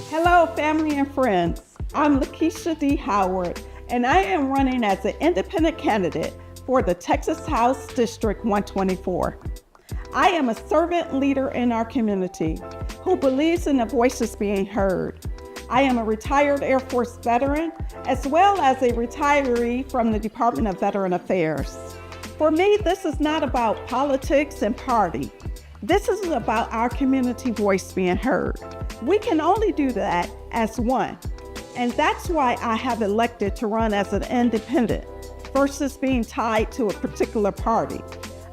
Hello, family and friends. I'm Lakeisha D. Howard, and I am running as an independent candidate for the Texas House District 124. I am a servant leader in our community who believes in the voices being heard. I am a retired Air Force veteran, as well as a retiree from the Department of Veteran Affairs. For me, this is not about politics and party. This is about our community voice being heard. We can only do that as one. And that's why I have elected to run as an independent versus being tied to a particular party.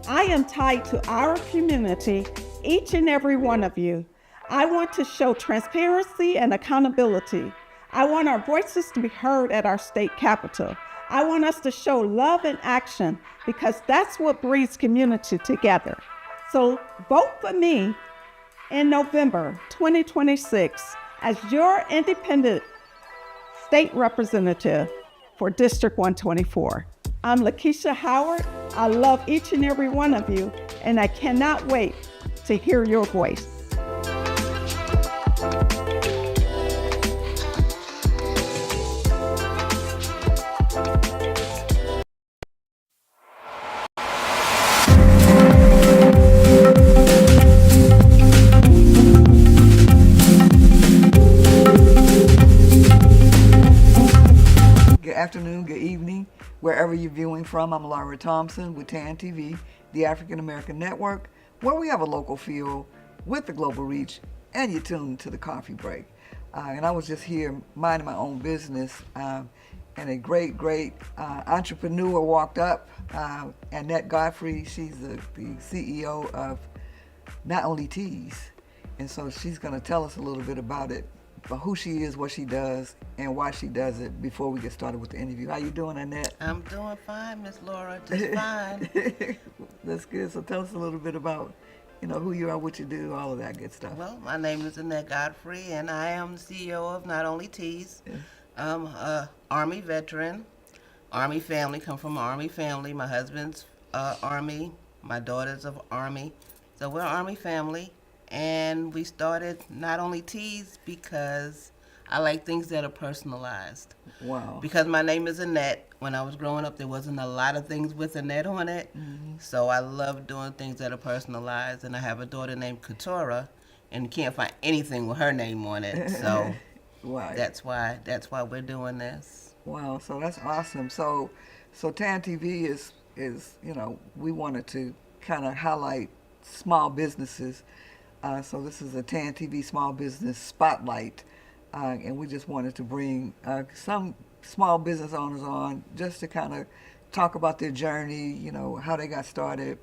I am tied to our community, each and every one of you. I want to show transparency and accountability. I want our voices to be heard at our state capitol. I want us to show love and action because that's what brings community together. So vote for me in November 2026 as your independent state representative for District 124. I'm Lakeisha Howard. I love each and every one of you, and I cannot wait to hear your voice. Good afternoon, good evening, wherever you're viewing from. I'm Laura Thompson with TAAN TV, the African American Network, where we have a local feel with the global reach, and you're tuned to the coffee break. And I was just here minding my own business, and a great entrepreneur walked up, Annette Godfrey. She's the CEO of Not Only Teas, and so she's going to tell us a little bit about it, about who she is, what she does, and why she does it before we get started with the interview. How you doing, Annette? I'm doing fine, Miss Laura, just fine. That's good. So tell us a little bit about, who you are, what you do, all of that good stuff. Well, my name is Annette Godfrey, and I am the CEO of Not Only Teas. Yeah. I'm a Army veteran, Army family, come from an Army family. My husband's Army, my daughter's of Army. So we're an Army family, and we started Not Only Teas because I like things that are personalized. Wow. Because my name is Annette. When I was growing up, there wasn't a lot of things with Annette on it. Mm-hmm. So I love doing things that are personalized. And I have a daughter named Katora, and you can't find anything with her name on it. So Right. that's why we're doing this. Wow. So that's awesome. So TAN TV is we wanted to kind of highlight small businesses. So this is a TAN TV Small Business Spotlight. And we just wanted to bring some small business owners on just to kind of talk about their journey, how they got started,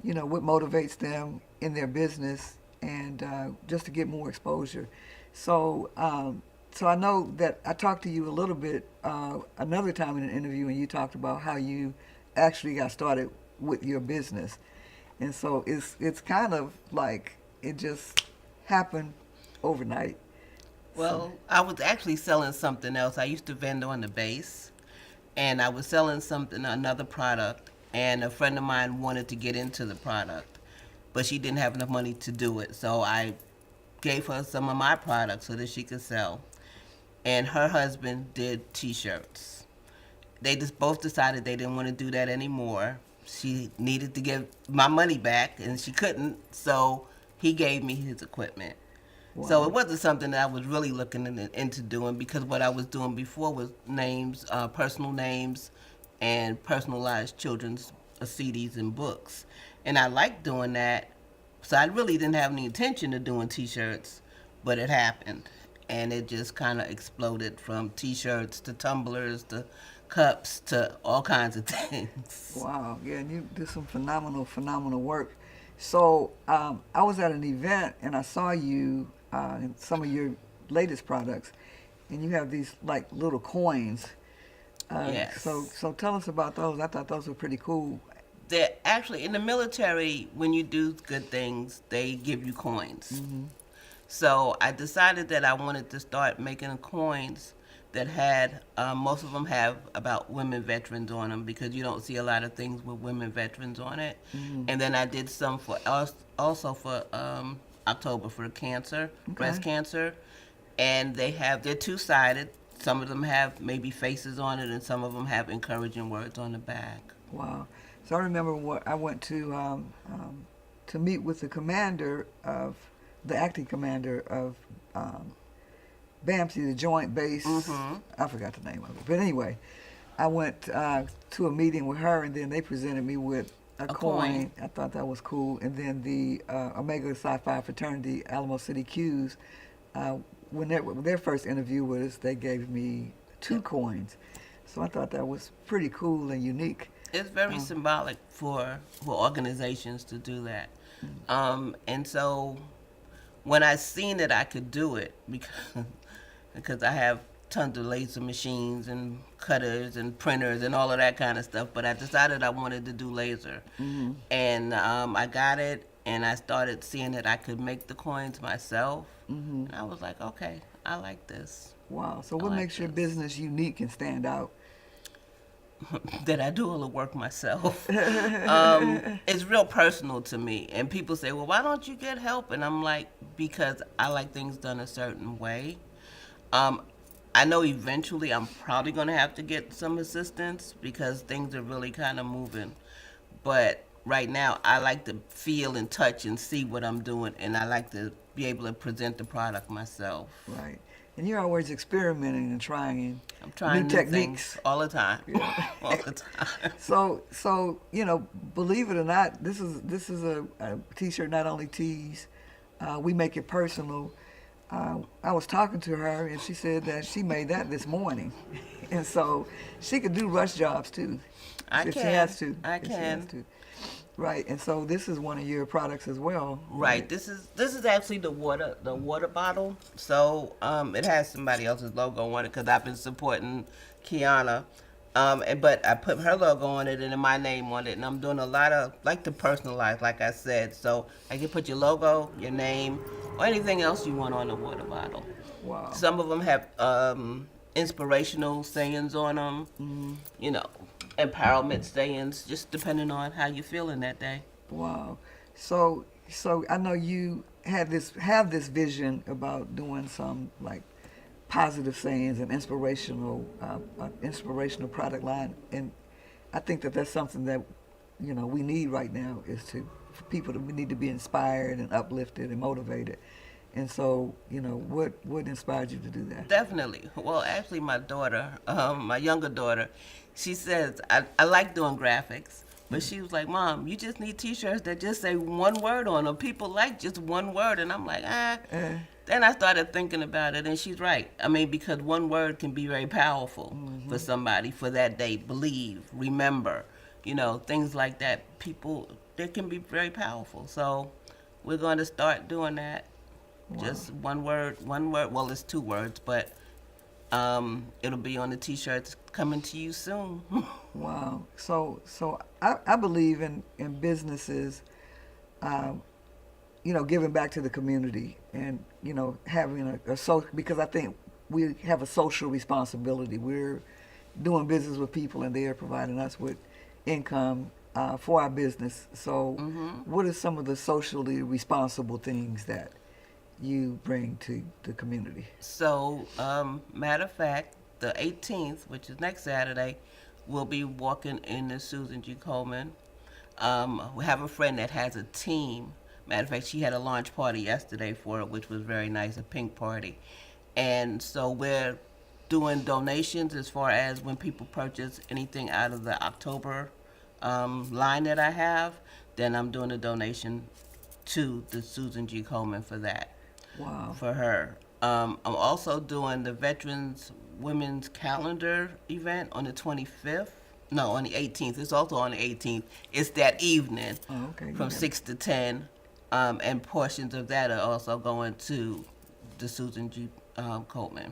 what motivates them in their business, and just to get more exposure. So I know that I talked to you a little bit another time in an interview, and you talked about how you actually got started with your business. And so it's kind of like it just happened overnight. Well, I was actually selling something else. I used to vend on the base, and I was selling another product, and a friend of mine wanted to get into the product, but she didn't have enough money to do it. So I gave her some of my products so that she could sell. And her husband did T-shirts. They just both decided they didn't want to do that anymore. She needed to give my money back, and she couldn't, so he gave me his equipment. Wow. So it wasn't something that I was really looking into doing, because what I was doing before was names, personal names, and personalized children's CDs and books. And I liked doing that, so I really didn't have any intention of doing T-shirts, but it happened. And it just kind of exploded from T-shirts to tumblers to cups to all kinds of things. Wow, yeah, and you do some phenomenal work. So I was at an event and I saw you in some of your latest products, and you have these like little coins. Yes. So tell us about those. I thought those were pretty cool. They're actually, in the military, when you do good things, they give you coins. Mm-hmm. So I decided that I wanted to start making coins that had, most of them have about women veterans on them because you don't see a lot of things with women veterans on it. And then I did some for also for October for cancer, Okay. breast cancer, and they're two-sided. Some of them have maybe faces on it, and some of them have encouraging words on the back. Wow. So I remember what I went to meet with the commander of the acting commander of BAMSI, the Joint Base. I forgot the name of it, but anyway, I went to a meeting with her, and then they presented me with a coin. I thought that was cool. And then the Omega Psi Phi fraternity, Alamo City Qs, when their first interview with us, they gave me 2 coins. So I thought that was pretty cool and unique. It's very symbolic for organizations to do that. And so when I seen that I could do it, because I have tons of laser machines and cutters and printers and all of that kind of stuff, but I decided I wanted to do laser. And I got it, and I started seeing that I could make the coins myself. And I was like, okay, I like this. Wow. So what makes your business unique and stand out? That I do all the work myself. It's real personal to me. And people say, well, why don't you get help? And I'm like, because I like things done a certain way. I know eventually I'm probably going to have to get some assistance because things are really kind of moving. But right now, I like to feel and touch and see what I'm doing, and I like to be able to present the product myself. Right. And you're always experimenting and trying I'm trying new new techniques. things all the time. All the time. So believe it or not, this is a T-shirt not only tees. We make it personal. I was talking to her, and she said that she made that this morning, and so she could do rush jobs too. I if can. She has to. I if can. She has to. Right, and so this is one of your products as well. Right. This is actually the water bottle. So it has somebody else's logo on it because I've been supporting Kiana. But I put her logo on it and then my name on it, and I'm doing a lot of like to personalize, like I said. So I can put your logo, your name, or anything else you want on the water bottle. Wow. Some of them have inspirational sayings on them. You know, empowerment sayings, just depending on how you're feeling that day. Wow. So I know you have this vision about doing some like positive sayings and inspirational product line, and I think that that's something that we need right now is for people to need to be inspired and uplifted and motivated. And so, what inspired you to do that? Definitely. Well, actually, my daughter, my younger daughter, she says, I like doing graphics, but she was like, Mom, you just need T-shirts that just say one word on them. People like just one word. And I'm like, Then I started thinking about it, and she's right. I mean, because one word can be very powerful for somebody for that day. Believe, remember, things like that. People, they can be very powerful. So we're going to start doing that. Wow. Just one word. Well, it's 2 words, but it'll be on the T-shirts coming to you soon. Wow. So I believe in businesses, giving back to the community and, having a social, because I think we have a social responsibility. We're doing business with people and they are providing us with income for our business. So what are some of the socially responsible things that you bring to the community? So, matter of fact, the 18th, which is next Saturday, we'll be walking in the Susan G. Komen. We have a friend that has a team. Matter of fact, she had a launch party yesterday for it, which was very nice, a pink party. And so we're doing donations as far as when people purchase anything out of the October line that I have, then I'm doing a donation to the Susan G. Komen for that. Wow. For her. I'm also doing the Veterans Women's Calendar event on the 25th. No, on the 18th. It's also on the 18th. It's that evening from 6 to 10. And portions of that are also going to the Susan G. Komen.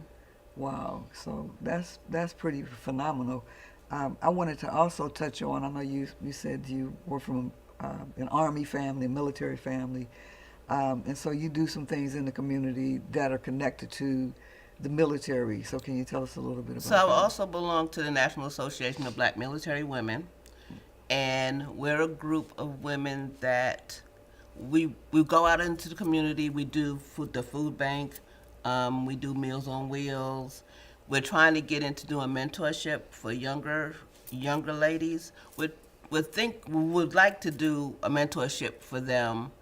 Wow. So that's pretty phenomenal. I wanted to also touch on, I know you said you were from an Army family, a military family. And so you do some things in the community that are connected to the military. So can you tell us a little bit about So I that? also belong to the National Association of Black Military Women, and we're a group of women that we go out into the community. We do the food bank. We do Meals on Wheels. We're trying to get into doing mentorship for younger ladies. We would like to do a mentorship for them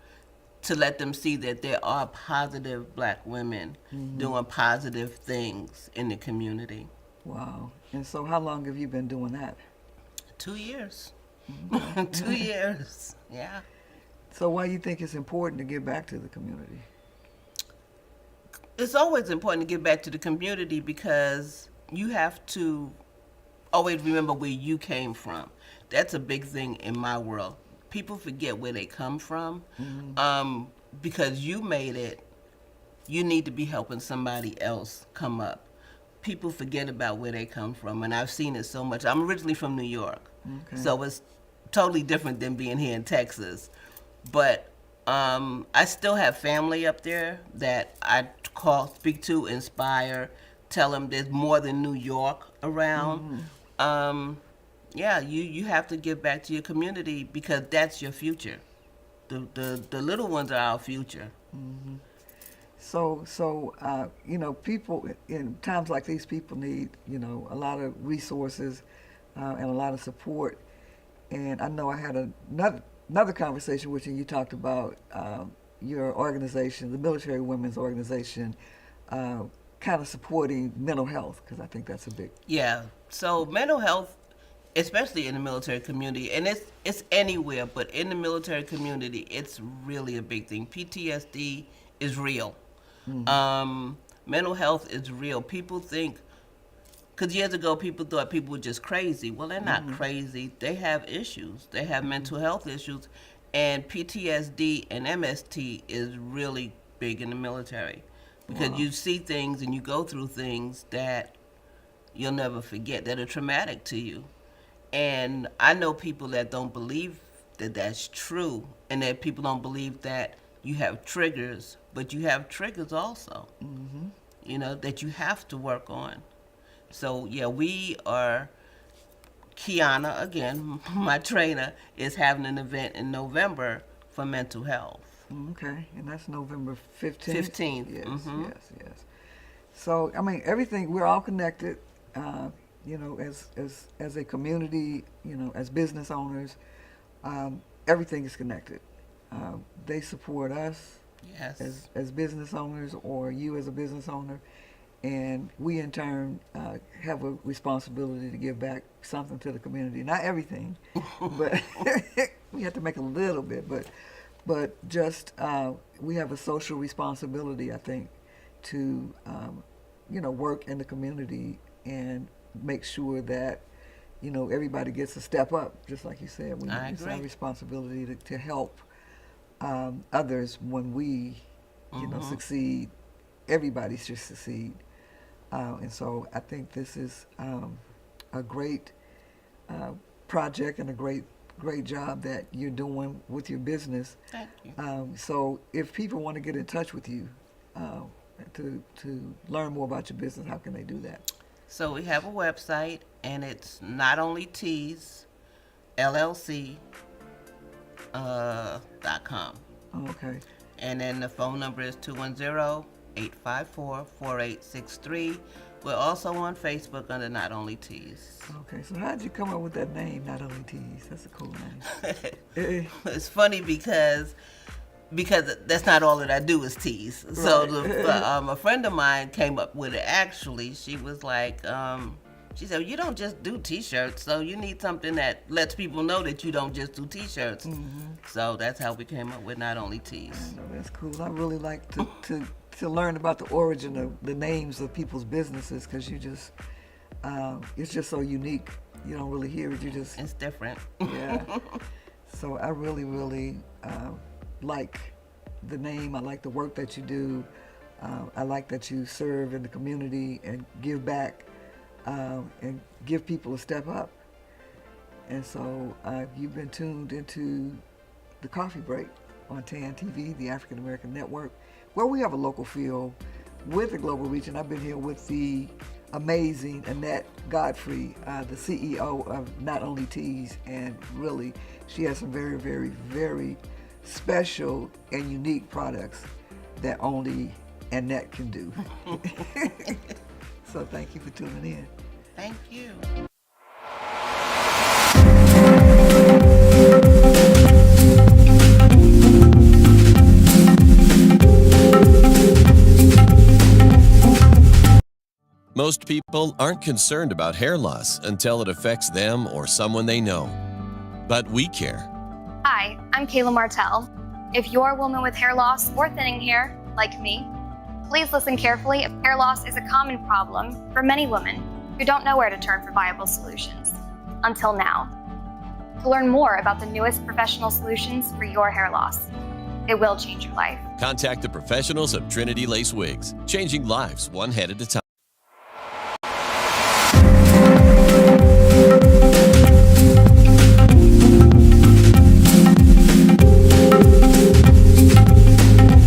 to let them see that there are positive black women doing positive things in the community. Wow. And so how long have you been doing that? 2 years. Okay. 2 years. Yeah. So why do you think it's important to give back to the community? It's always important to give back to the community because you have to always remember where you came from. That's a big thing in my world. People forget where they come from. Because you made it, you need to be helping somebody else come up. People forget about where they come from, and I've seen it so much. I'm originally from New York, so it's totally different than being here in Texas. But I still have family up there that I speak to, inspire, tell them there's more than New York around. Yeah, you have to give back to your community because that's your future. The little ones are our future. So people in times like these, people need, a lot of resources and a lot of support. And I know I had another conversation with you. You talked about your organization, the Military Women's Organization, kind of supporting mental health, because I think that's a big. Yeah. So mental health, especially in the military community, and it's anywhere, but in the military community, it's really a big thing. PTSD is real. Mental health is real. People think, because years ago people thought people were just crazy. Well, they're not crazy. They have issues. They have mental health issues, and PTSD and MST is really big in the military because you see things and you go through things that you'll never forget that are traumatic to you. And I know people that don't believe that that's true, and that people don't believe that you have triggers, but you have triggers also, that you have to work on. So, yeah, we are, Kiana, again, my trainer, is having an event in November for mental health. Okay, and that's November 15th? 15th. Yes. So, I mean, everything, we're all connected. As a community, as business owners, everything is connected. They support us as business owners, or you as a business owner, and we in turn have a responsibility to give back something to the community. Not everything, but we have to make a little bit. But just we have a social responsibility, I think, to work in the community and make sure that everybody gets a step up. Just like you said, it's our responsibility to help others. When we succeed, everybody should succeed. And so I think this is a great project and a great job that you're doing with your business. Thank you. So if people want to get in touch with you to learn more about your business, how can they do that? So we have a website, and it's Not Only Tees, LLC, .com. Okay. And then the phone number is 210-854-4863. We're also on Facebook under Not Only Tees. Okay, so how did you come up with that name, Not Only Tees? That's a cool name. It's funny because that's not all that I do is tees. Right. So a friend of mine came up with it. Actually, she was like, she said, you don't just do T-shirts, so you need something that lets people know that you don't just do T-shirts. So that's how we came up with Not Only Tees. Oh, that's cool. I really like to learn about the origin of the names of people's businesses, because it's just so unique. You don't really hear it. It's different. Yeah. So I really, really like the name. I like the work that you do. I like that you serve in the community and give back and give people a step up. And so you've been tuned into the Coffee Break on TAAN TV, the African American Network, where we have a local feel with the global reach, and I've been here with the amazing Annette Godfrey, the CEO of not only Tees, and really she has some very, very, very special and unique products that only Annette can do. So thank you for tuning in. Thank you. Most people aren't concerned about hair loss until it affects them or someone they know. But we care. Hi, I'm Kayla Martell. If you're a woman with hair loss or thinning hair, like me, please listen carefully if hair loss is a common problem for many women who don't know where to turn for viable solutions, until now. To learn more about the newest professional solutions for your hair loss, it will change your life. Contact the professionals of Trinity Lace Wigs, changing lives one head at a time.